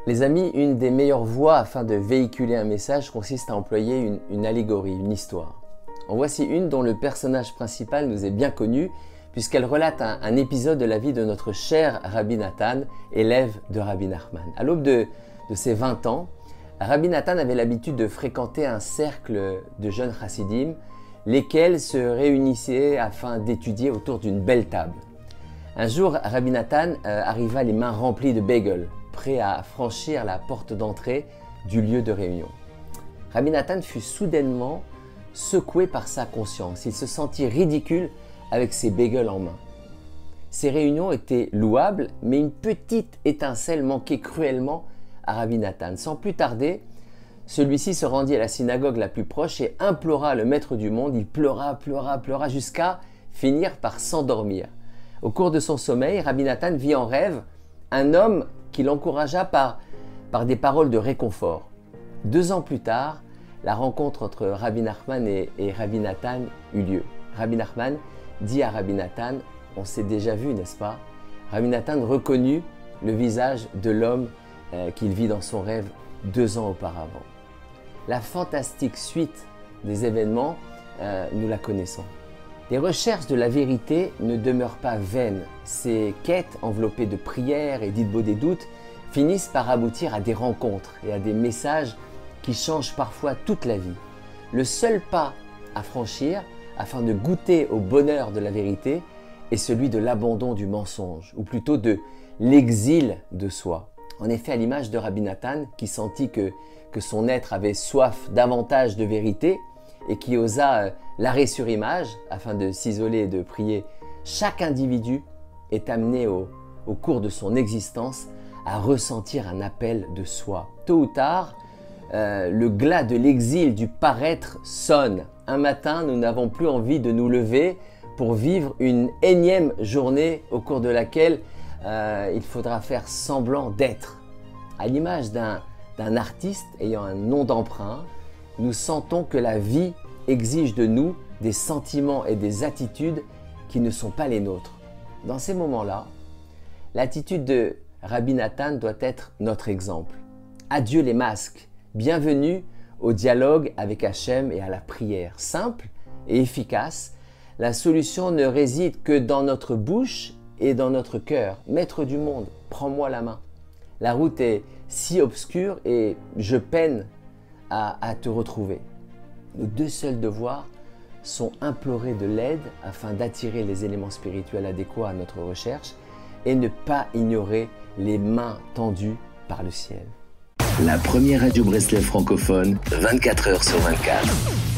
Les amis, une des meilleures voies afin de véhiculer un message consiste à employer une allégorie, une histoire. En voici une dont le personnage principal nous est bien connu puisqu'elle relate un épisode de la vie de notre cher Rabbi Nathan, élève de Rabbi Nachman. À l'aube de ses 20 ans, Rabbi Nathan avait l'habitude de fréquenter un cercle de jeunes chassidim, lesquels se réunissaient afin d'étudier autour d'une belle table. Un jour, Rabbi Nathan arriva les mains remplies de bagels, prêt à franchir la porte d'entrée du lieu de réunion. Rabbi Nathan fut soudainement secoué par sa conscience. Il se sentit ridicule avec ses bagels en main. Ces réunions étaient louables, mais une petite étincelle manquait cruellement à Rabbi Nathan. Sans plus tarder, celui-ci se rendit à la synagogue la plus proche et implora le maître du monde. Il pleura jusqu'à finir par s'endormir. Au cours de son sommeil, Rabbi Nathan vit en rêve un homme qui l'encouragea par des paroles de réconfort. 2 ans plus tard, la rencontre entre Rabbi Nachman et Rabbi Nathan eut lieu. Rabbi Nachman dit à Rabbi Nathan « On s'est déjà vu, n'est-ce pas ?» Rabbi Nathan reconnut le visage de l'homme qu'il vit dans son rêve 2 ans auparavant. La fantastique suite des événements, nous la connaissons. Les recherches de la vérité ne demeurent pas vaines. Ces quêtes enveloppées de prières et d'idées des doutes finissent par aboutir à des rencontres et à des messages qui changent parfois toute la vie. Le seul pas à franchir afin de goûter au bonheur de la vérité est celui de l'abandon du mensonge, ou plutôt de l'exil de soi. En effet, à l'image de Rabbi Nathan, qui sentit que son être avait soif davantage de vérité et qui osa l'arrêt sur image afin de s'isoler et de prier, chaque individu est amené au cours de son existence à ressentir un appel de soi. Tôt ou tard, le glas de l'exil du paraître sonne. Un matin, nous n'avons plus envie de nous lever pour vivre une énième journée au cours de laquelle il faudra faire semblant d'être. À l'image d'un artiste ayant un nom d'emprunt, nous sentons que la vie exige de nous des sentiments et des attitudes qui ne sont pas les nôtres. Dans ces moments-là, l'attitude de Rabbi Nathan doit être notre exemple. Adieu les masques, bienvenue au dialogue avec Hachem et à la prière. Simple et efficace, la solution ne réside que dans notre bouche et dans notre cœur. Maître du monde, prends-moi la main. La route est si obscure et je peine à te retrouver. Nos 2 seuls devoirs sont implorer de l'aide afin d'attirer les éléments spirituels adéquats à notre recherche et ne pas ignorer les mains tendues par le ciel. La première radio Breslev francophone, 24 heures sur 24.